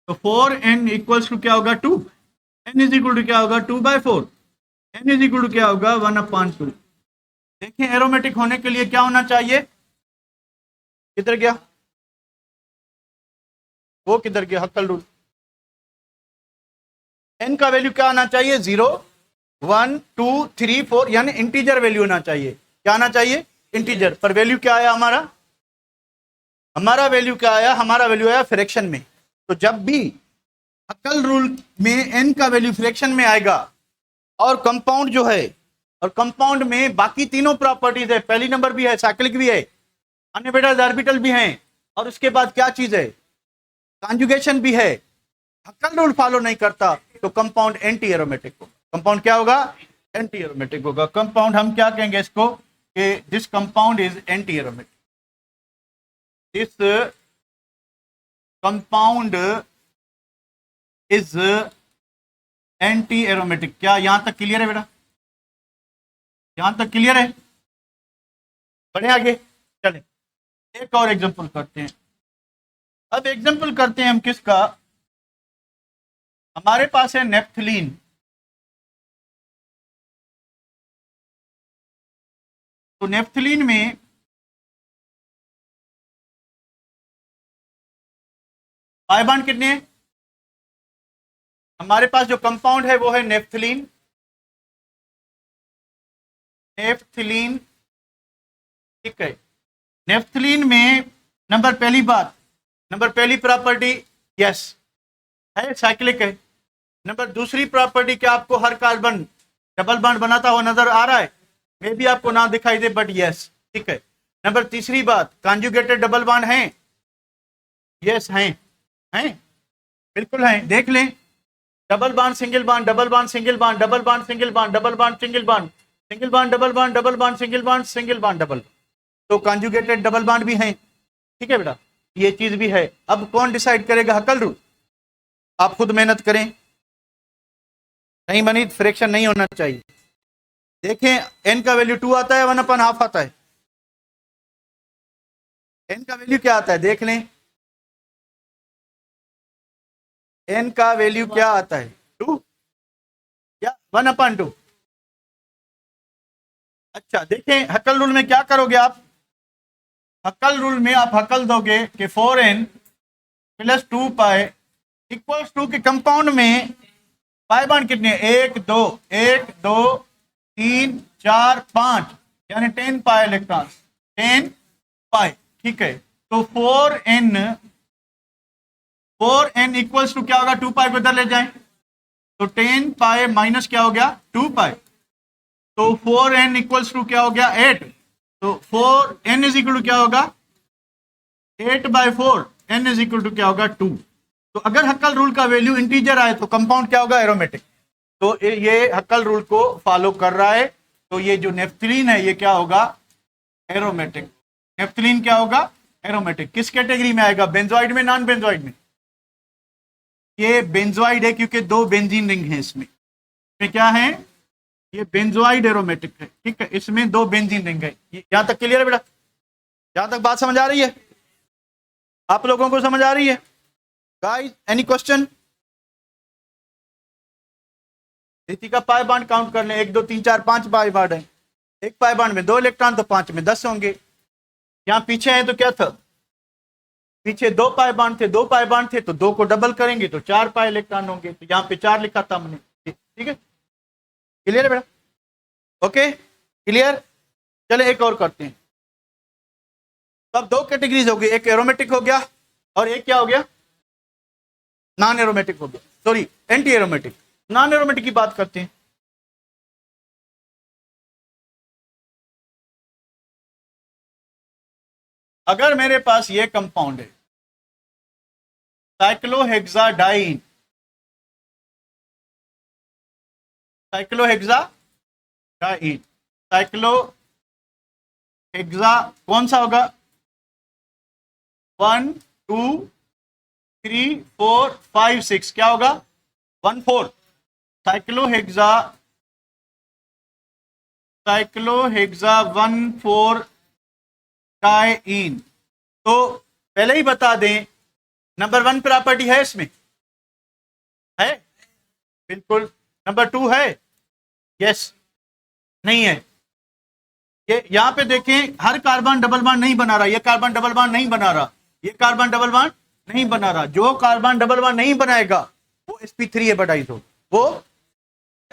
तो 4n इक्वल्स टू क्या होगा 2, n इज इक्वल टू क्या होगा 2/4, n इज इक्वल टू क्या होगा 1/2। देखिए एरोमेटिक होने के लिए क्या होना चाहिए, किधर गया वो, किधर गया हक्कल रूल। n का वैल्यू क्या आना चाहिए, 0 1 2 3 4, यानी इंटीजर वैल्यू होना चाहिए। क्या आना चाहिए, इंटीजर। पर वैल्यू क्या आया हमारा वैल्यू क्या आया, हमारा वैल्यू आया फ्रैक्शन में। तो जब भी हक्कल रूल में n का वैल्यू फ्रैक्शन में आएगा और कंपाउंड जो है, और कंपाउंड में बाकी तीनों प्रॉपर्टीज है, पहली नंबर भी है, साइक्लिक भी है, अनएबिटल ऑर्बिटल भी है, और उसके बाद क्या चीज है, कॉन्जुगेशन भी है, हक्कल रूल फॉलो नहीं करता तो कंपाउंड एंटी एरोमेटिक होगा। कंपाउंड क्या होगा, एंटी एरोमेटिक होगा। कंपाउंड हम क्या कहेंगे इसको, कि this compound is anti aromatic, this compound is anti aromatic. क्या यहां तक क्लियर है बेटा, यहां तक क्लियर है, बढ़े आगे चले। एक और एग्जांपल करते हैं। अब एग्जांपल करते हैं हम किसका, हमारे पास है नेफ्थलीन। तो नेफ्थलीन में पाई बॉन्ड कितने हैं, हमारे पास जो कंपाउंड है वो है नेफ्थलीन, नेफ्थलीन, ठीक है। नेफ्थलीन में नंबर पहली प्रॉपर्टी यस है, साइक्लिक है। नंबर दूसरी प्रॉपर्टी क्या, आपको हर कार्बन डबल बॉन्ड बनाता हुआ नजर आ रहा है, मे भी आपको ना दिखाई दे बट यस, ठीक है। नंबर तीसरी बात, कॉन्जुगेटेड डबल बॉन्ड हैं, यस हैं बिल्कुल हैं, देख लें, double bond single bond, double bond single bond, double bond single bond, double bond single bond, single bond double bond, double bond single bond, single bond double, तो conjugated double bond भी हैं, ठीक है बेटा, ये चीज भी है। अब कौन डिसाइड करेगा, हक्कल रूल, आप खुद मेहनत करें, नहीं बनी फ्रैक्शन नहीं होना चाहिए। देखें n का वैल्यू 2 आता है, 1/2 आता है, n का वैल्यू क्या आता है देख लें, n का वैल्यू क्या आता है 2 या 1/2। अच्छा देखें हक्कल रूल में क्या करोगे आप, हक्कल रूल में आप हक्कल दोगे कि 4n + 2 पाई इक्वल्स टू के कंपाउंड में पाई बॉन्ड कितने, 1 2 1 2 3 4 5, यानी 10 पाई इलेक्ट्रॉन, 10 पाई, ठीक है। तो 4n इक्वल्स टू क्या होगा, 2 पाई को इधर ले जाएं तो 10 पाई माइनस क्या हो गया 2 पाई, तो 4n इक्वल्स टू क्या हो गया 8, तो 4n इज इक्वल टू क्या होगा 8/4, n इज इक्वल टू क्या होगा 2। तो अगर हक्कल रूल का वैल्यू इंटीजर आए तो कंपाउंड क्या होगा, एरोमेटिक। तो ये हक्कल रूल को फॉलो कर रहा है, तो ये जो नेफ्थलीन है ये क्या होगा, एरोमेटिक। नेफ्थलीन क्या होगा, एरोमेटिक। किस कैटेगरी में आएगा, बेंजोइड में, नॉन बेंजोइड में, ये बेंजोइड है क्योंकि 2 बेंजीन रिंग है इसमें क्या है, ये बेंजोइड एरोमेटिक है, ठीक है, इसमें 2 बेंजीन रिंग है। यहां तक क्लियर है बेटा, यहां तक बात समझ आ रही है, आप लोगों को समझ आ रही है गाइस, एनी क्वेश्चन। का पाई बॉन्ड काउंट कर लें, 1 2 3 4 5 पाई बॉन्ड है, एक पाई बॉन्ड में 2 इलेक्ट्रॉन, तो 5 में 10 होंगे। यहां पीछे है तो क्या था, पीछे 2 पाई बॉन्ड थे, 2 पाई बॉन्ड थे तो 2 को डबल करेंगे तो 4 पाई इलेक्ट्रॉन होंगे, तो यहाँ पे 4 लिखा था हमने, ठीक है, क्लियर है बेटा, ओके क्लियर। चले एक और करते हैं। तो अब 2 कैटेगरीज हो गई, एक एरोमेटिक हो गया और एक क्या हो गया, नॉन एरोमेटिक हो गया, sorry anti aromatic. Non aromatic की बात करते हैं। अगर मेरे पास ये कंपाउंड है साइक्लोहेक्साडाइन, साइक्लोहेक्साडाइन, साइक्लोहेक्सा कौन सा होगा, 1 2 3 4 5 6, क्या होगा 1 4, साइक्लोहेक्सा साइक्लोहेक्सा 1,4 डाइईन। तो पहले ही बता दें, नंबर 1 प्रॉपर्टी है इसमें, है बिल्कुल। नंबर 2 है, यस नहीं है। ये यहां पे देखें, हर कार्बन डबल बॉन्ड नहीं बना रहा, ये कार्बन डबल बॉन्ड नहीं बना रहा, ये कार्बन डबल बॉन्ड नहीं बना रहा। जो कार्बन डबल बॉन्ड नहीं बनाएगा वो sp3 हेपेटाइज हो, वो,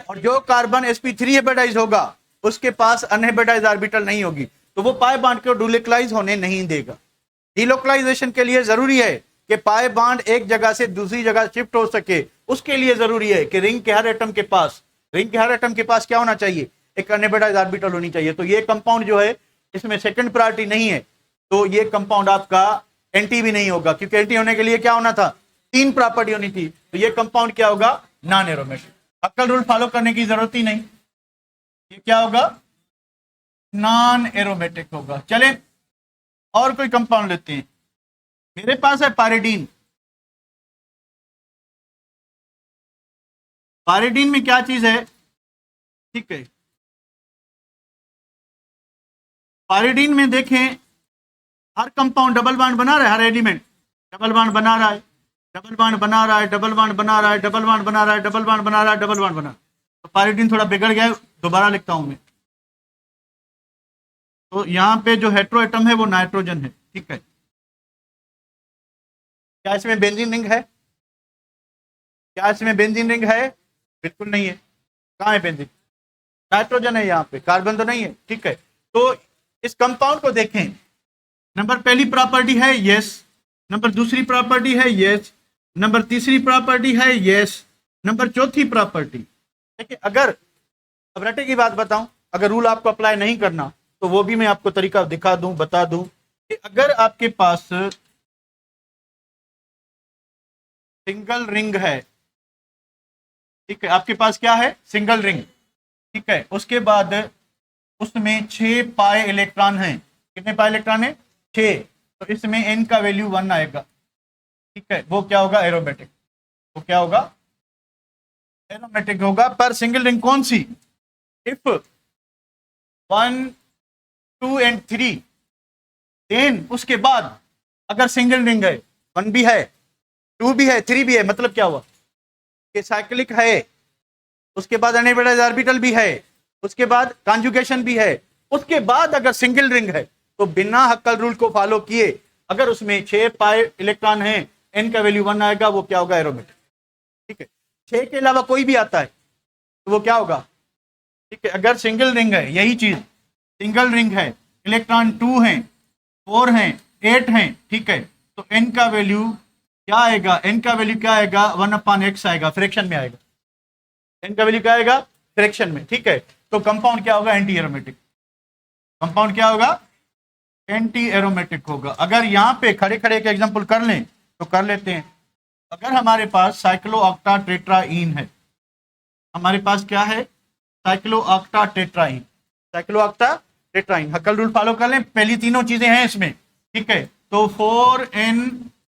और जो कार्बन sp3 हेपेटाइज होगा उसके पास अनहेपेटाइज ऑर्बिटल नहीं होगी, तो वो पाई बॉन्ड को डिलोकलाइज होने नहीं देगा। डिलोकलाइजेशन के लिए जरूरी है कि पाई बॉन्ड एक जगह से दूसरी जगह शिफ्ट हो सके। उसके लिए जरूरी है कि रिंग के हर एटम के पास क्या होना चाहिए, एक अनहेपेटाइज ऑर्बिटल होनी चाहिए। तो ये कंपाउंड जो है इसमें सेकंड प्रायोरिटी नहीं है, तो ये कंपाउंड आपका एंटी भी नहीं होगा, क्योंकि एंटी होने के लिए क्या होना था, 3 प्रॉपर्टी होनी थी। तो ये कंपाउंड क्या होगा, नॉन एरोमेटिक। हक्कल रूल फॉलो करने की जरूरत ही नहीं, ये क्या होगा, नॉन एरोमेटिक होगा। चलें और कोई कंपाउंड लेते हैं। मेरे पास है पायरिडीन। पायरिडीन में क्या चीज है, ठीक है, पायरिडीन में देखें हर कंपाउंड डबल बॉन्ड बना रहा है, हर एलिमेंट डबल बॉन्ड बना रहा है, डबल बॉन्ड बना रहा है, डबल बॉन्ड बना रहा है, डबल बॉन्ड बना रहा है, डबल बॉन्ड बना रहा है, डबल बॉन्ड बना। तो पायरिडीन थोड़ा बिगड़ गया है, दोबारा लिखता हूं मैं। तो यहां पे जो हेट्रो एटम है वो नाइट्रोजन है, ठीक है। क्या इसमें बेंजीन रिंग है, क्या इसमें बेंजीन रिंग है, बिल्कुल नहीं है। कहां है बेंजीन, नाइट्रोजन है यहाँ पे, कार्बन तो नहीं है, ठीक है। तो इस कंपाउंड को देखें, नंबर पहली प्रॉपर्टी है यस, नंबर दूसरी प्रॉपर्टी है यस, नंबर तीसरी प्रॉपर्टी है यस, नंबर चौथी प्रॉपर्टी। देखिए अगर, अब रटे की बात बताऊं, अगर रूल आपको अप्लाई नहीं करना तो वो भी मैं आपको तरीका दिखा दूं, बता दूं कि अगर आपके पास सिंगल रिंग है, ठीक है, आपके पास क्या है, सिंगल रिंग, ठीक है, उसके बाद उसमें 6 पाए इलेक्ट्रॉन हैं। कितने पाए इलेक्ट्रॉन है, 6। तो इसमें n का वैल्यू 1 आएगा, ठीक है, वो क्या होगा, एरोमेटिक। वो क्या होगा, एरोमेटिक होगा। पर सिंगल रिंग कौन सी, इफ 1, 2 एंड 3, देन उसके बाद अगर सिंगल रिंग है, 1 भी है, 2 भी है, 3 भी है, मतलब क्या हुआ कि साइक्लिक है, उसके बाद अनहेपेटाइज ऑर्बिटल भी है, उसके बाद कॉन्जुगेशन भी है, उसके बाद अगर सिंगल रिंग है तो बिना हक्कल रूल को फॉलो किए अगर उसमें 6 पाए इलेक्ट्रॉन हैं, n का वैल्यू 1 आएगा, वो क्या होगा, एरोमेटिक, ठीक है। 6 के अलावा कोई भी आता है तो वो क्या होगा, ठीक है। अगर सिंगल रिंग है, यही चीज सिंगल रिंग है, इलेक्ट्रॉन 2 हैं, 4 हैं, 8 हैं, ठीक है, तो n का वैल्यू क्या आएगा, n का वैल्यू क्या आएगा, 1/x आएगा, फ्रैक्शन में आएगा। n का वैल्यू क्या आएगा, फ्रैक्शन में, ठीक है। तो कंपाउंड क्या होगा, एंटी एरोमेटिक। कंपाउंड क्या होगा, एंटी एरोमेटिक होगा। अगर यहां पे खड़े खड़े एक एग्जांपल कर लें तो कर लेते हैं। अगर हमारे पास साइक्लोऑक्टा टेट्राईन है, हमारे पास क्या है, साइक्लोऑक्टा टेट्राईन, साइक्लोऑक्टा टेट्राईन, हक्कल रूल फॉलो कर लें, पहली तीनों चीजें हैं इसमें, ठीक है। तो 4n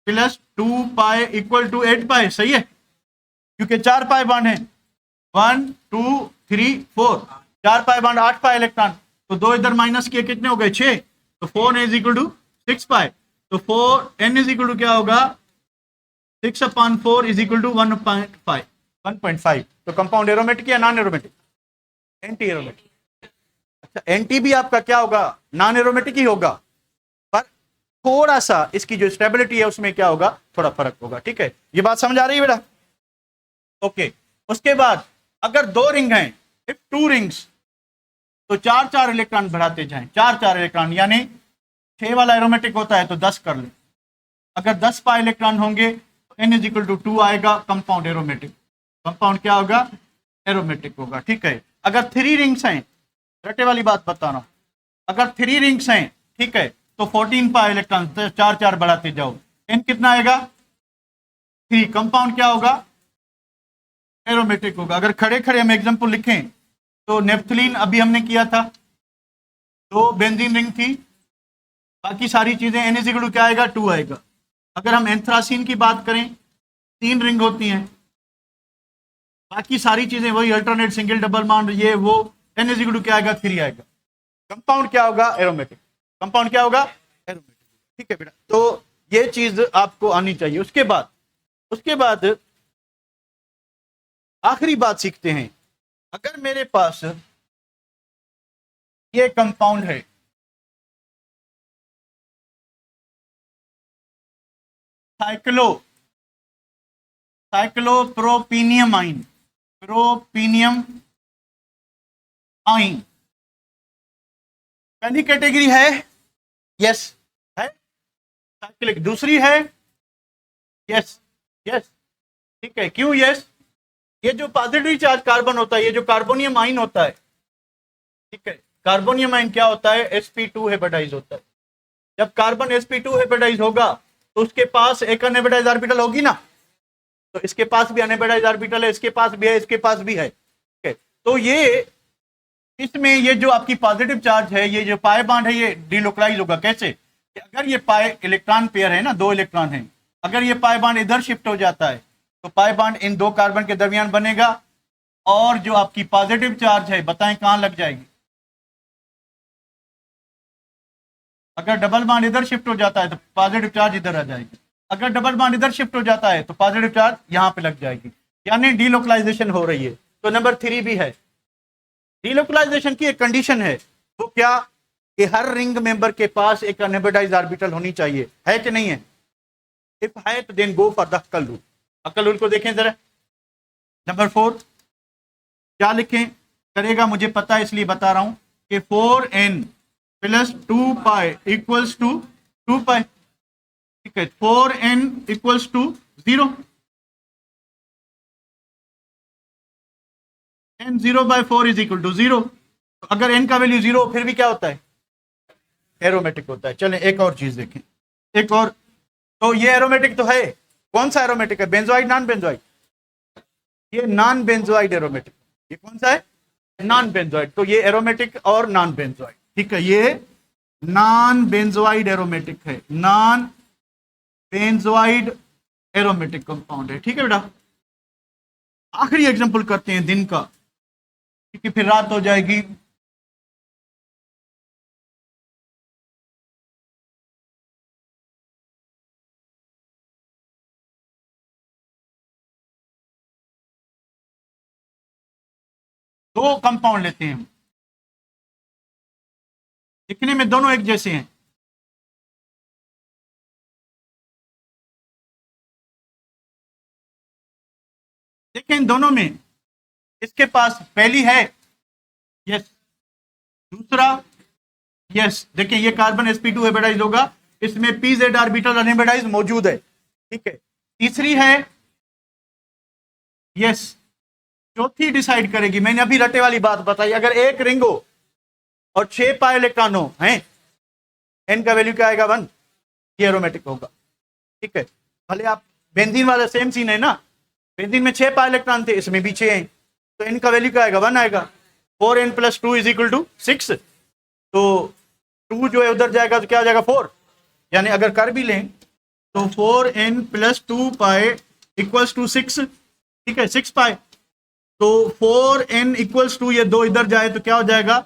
+ 2 पाई = 8 पाई, सही है, क्योंकि 4 पाई बॉन्ड है, 1 2 3 4, 4 पाई बॉन्ड 8 पाई इलेक्ट्रॉन, तो 2 इधर माइनस किए, कितने हो गए, 6। तो 4n = 6 पाई, तो 4n = क्या होगा, 6/4 = 1.5, 1.5। तो कंपाउंड एरोमेटिक या नॉन एरोमेटिक, एंटी एरोमेटिक। अच्छा, एंटी भी आपका क्या होगा, नॉन एरोमेटिक ही होगा, पर थोड़ा सा इसकी जो स्टेबिलिटी है उसमें क्या होगा, थोड़ा फर्क होगा, ठीक है। ये बात समझ आ रही है बेटा, ओके। उसके बाद अगर 2 रिंग हैं, इफ 2 रिंग्स, तो 4 इलेक्ट्रॉन बढ़ाते जाएं, 4 इलेक्ट्रॉन, यानी 6 वाला एरोमेटिक होता है तो 10 कर लें। अगर 10 पाई इलेक्ट्रॉन होंगे तो n = 2 आएगा, कंपाउंड एरोमेटिक। कंपाउंड क्या होगा, एरोमेटिक होगा, ठीक है। अगर 3 रिंग्स हैं, रटे वाली बात बता रहा हूं, अगर 3 रिंग्स हैं, ठीक है, तो 14 पाई इलेक्ट्रॉन, 4 बढ़ाते जाओ, n कितना आएगा, 3, कंपाउंड क्या होगा, एरोमेटिक होगा। अगर खड़े खड़े हम एग्जांपल लिखें तो नेफ्थलीन अभी हमने किया था, 2 बेंजीन रिंग थी, बाकी सारी चीजें n = क्या आएगा, 2 आएगा। अगर हम एंथ्रासीन की बात करें, 3 रिंग होती हैं, बाकी सारी चीजें वही, अल्टरनेट, सिंगल, डबल बॉन्ड, ये वो, N इज इक्वल टू क्या आएगा, 3 आएगा। कंपाउंड क्या होगा, एरोमेटिक। कंपाउंड क्या होगा, एरोमेटिक। ठीक है बेटा, तो ये चीज आपको आनी चाहिए। उसके बाद आखिरी बात सीखते हैं। अगर मेरे पास ये कंपाउंड है, साइक्लोप्रोपीनियम आइन, प्रोपीनियम आइन पहली कैटेगरी है, यस है, साइक्लिक। दूसरी है, यस यस, ठीक है। क्यों यस? ये जो पॉजिटिव चार्ज कार्बन होता है, ये जो कार्बोनियम आइन होता है, ठीक है, कार्बोनियम आइन क्या होता है, sp2 हेपेटाइज होता है। जब कार्बन sp2 हेपेटाइज होगा तो उसके पास एक अनहेपेटाइज ऑर्बिटल होगी ना, तो इसके पास भी अनहेपेटाइज ऑर्बिटल है, इसके पास भी है, इसके पास भी है, ठीक है। तो ये इसमें ये जो आपकी पॉजिटिव चार्ज है, ये जो पाई बॉन्ड है, ये डिलोकलाइज होगा। कैसे? कि अगर ये पाई इलेक्ट्रॉन पेयर है ना, 2 इलेक्ट्रॉन है, अगर ये पाई बॉन्ड इधर शिफ्ट हो जाता है तो पाई बॉन्ड इन 2 कार्बन के दरमियान बनेगा, और जो आपकी पॉजिटिव चार्ज है बताएं कहां लग जाएगी। अगर डबल बॉन्ड इधर शिफ्ट हो जाता है तो पॉजिटिव चार्ज इधर आ जाएगी, अगर डबल बॉन्ड इधर शिफ्ट हो जाता है तो पॉजिटिव चार्ज यहां पे लग जाएगी, यानी डीलोकलाइजेशन हो रही है। तो नंबर 3 भी है। डीलोकलाइजेशन की एक कंडीशन है, वो क्या, कि हर रिंग मेंबर के पास एक अनहेपेटाइज ऑर्बिटल होनी चाहिए, है कि नहीं है? इफ है तो देन गो फॉर द अक्कल रूल। अक्कल रूल को देखें जरा। नंबर 4 क्या लिखें, करेगा मुझे पता है इसलिए बता रहा हूं कि 4n plus 2 pi equals to 2 pi, ठीक है। 4n equals to 0, n 0/4 is equal to 0। अगर n का वैल्यू 0 फिर भी क्या होता है, एरोमेटिक होता है। चलें एक और चीज देखें, एक और। तो ये एरोमेटिक तो है, कौन सा एरोमेटिक है, बेंजोइड नॉन बेंजोइड? ये नॉन बेंजोइड एरोमेटिक। ये कौन सा है, नॉन बेंजोइड। तो ये एरोमेटिक और नॉन बेंजोइड, ठीक है, ये नॉन बेंजोइड एरोमेटिक है, नॉन बेंजोइड एरोमेटिक कंपाउंड है, ठीक है बेटा। आखिरी एग्जांपल करते हैं दिन का, क्योंकि फिर रात हो जाएगी। दो कंपाउंड लेते हैं, दिखने में दोनों एक जैसे हैं, देखें इन दोनों में इसके पास पहली है, यस, दूसरा यस। देखिए ये कार्बन sp2 हेपेटाइज होगा, इसमें pz ऑर्बिटल अनहेपेटाइज मौजूद है, ठीक है। तीसरी है, यस। चौथी डिसाइड करेगी, मैंने अभी रटे वाली बात बताई, अगर एक रिंग हो और 6 पाई इलेक्ट्रॉन हो हैं, n का वैल्यू क्या आएगा, 1, ये एरोमेटिक होगा, ठीक है। भले आप बेंजीन वाला सेम सीन है ना, बेंजीन में 6 पाई इलेक्ट्रॉन थे, इसमें भी 6 हैं, तो n का वैल्यू क्या आएगा, 1 आएगा। 4n plus 2 is equal to 6, तो 2 जो है उधर जाएगा तो क्या हो जाएगा, 4। यानी अगर कर भी लें तो 4n plus 2 pi equals to 6, ठीक है, 6 पाई। तो 4n इक्वल्स टू, ये 2 इधर जाए तो क्या हो जाएगा,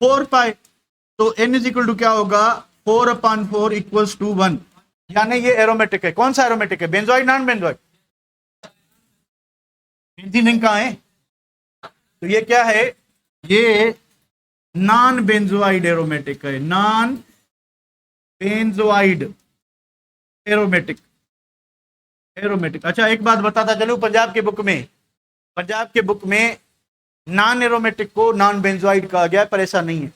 4 पाई। तो n इज इक्वल टू क्या होगा, 4/4 इक्वल्स टू 1, यानी ये एरोमेटिक है। कौन सा एरोमेटिक है, benzoid non benzoid? Benzene ring कहां है, तो ये क्या है, ये नॉन बेंजोइड एरोमेटिक है, नॉन बेंजोइड एरोमेटिक, एरोमेटिक। अच्छा एक बात बताता चलूं, पंजाब के बुक में नॉन एरोमेटिक को नॉन बेंजोइड कहा गया है, पर ऐसा नहीं है।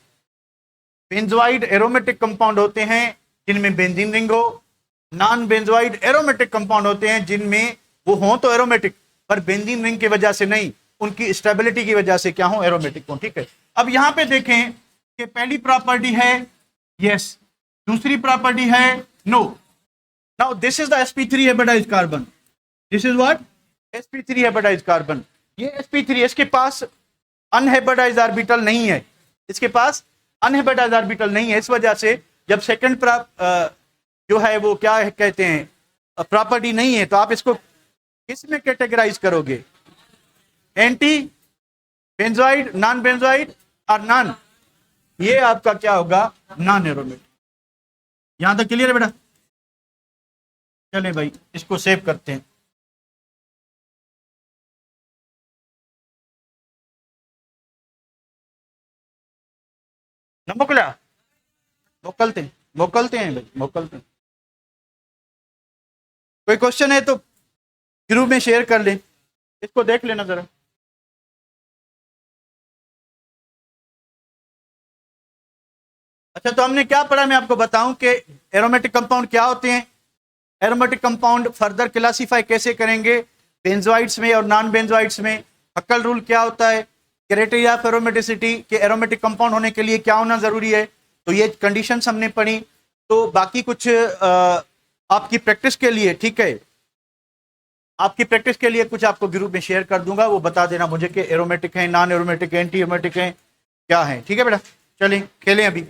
बेंजोइड एरोमेटिक कंपाउंड होते हैं जिनमें बेंजीन रिंग हो, नॉन बेंजोइड एरोमेटिक कंपाउंड होते हैं जिनमें वो हों तो एरोमेटिक, पर बेंजीन रिंग की वजह से नहीं, उनकी स्टेबिलिटी की वजह से क्या हो, एरोमेटिक हो, ठीक है। अब यहां पे देखें कि पहली प्रॉपर्टी है यस, दूसरी प्रॉपर्टी है no. Now this is the sp3 hybridized carbon, this is what, sp3 hybridized carbon. ये sp3, इसके पास अनहेपेटाइज ऑर्बिटल नहीं है, इसके पास अनहेपेटाइज ऑर्बिटल नहीं है, इस वजह से जब सेकंड जो है वो क्या है, कहते हैं प्रॉपर्टी नहीं है, तो आप इसको किस में कैटेगराइज करोगे, एंटी बेंजोइड, नॉन बेंजोइड और नॉन, ये आपका क्या होगा, नॉन एरोमेटिक। यहां तक क्लियर है बेटा? चले भाई इसको सेव करते हैं। न मोकला, मोकलते हैं भाई, मोकलते हैं। कोई क्वेश्चन है तो ग्रुप में शेयर कर लें, इसको देख लेना जरा। अच्छा, तो हमने क्या पढ़ा, मैं आपको बताऊं कि एरोमेटिक कंपाउंड क्या होते हैं, एरोमेटिक कंपाउंड फर्दर क्लासीफाई कैसे करेंगे, बेंजोइड्स में और नॉन बेंजोइड्स में, हक्कल रूल क्या होता है, क्राइटेरिया ऑफ एरोमेटिसिटी के एरोमेटिक कंपाउंड होने के लिए क्या होना जरूरी है, तो ये कंडीशंस हमने पढ़ी। तो बाकी कुछ आपकी प्रैक्टिस के लिए, ठीक है, आपकी प्रैक्टिस के लिए कुछ आपको ग्रुप में शेयर कर दूंगा, वो बता देना मुझे कि एरोमेटिक है, नॉन एरोमेटिक है, एंटी एरोमेटिक है, क्या है। ठीक है बेटा, चलें खेलें अभी।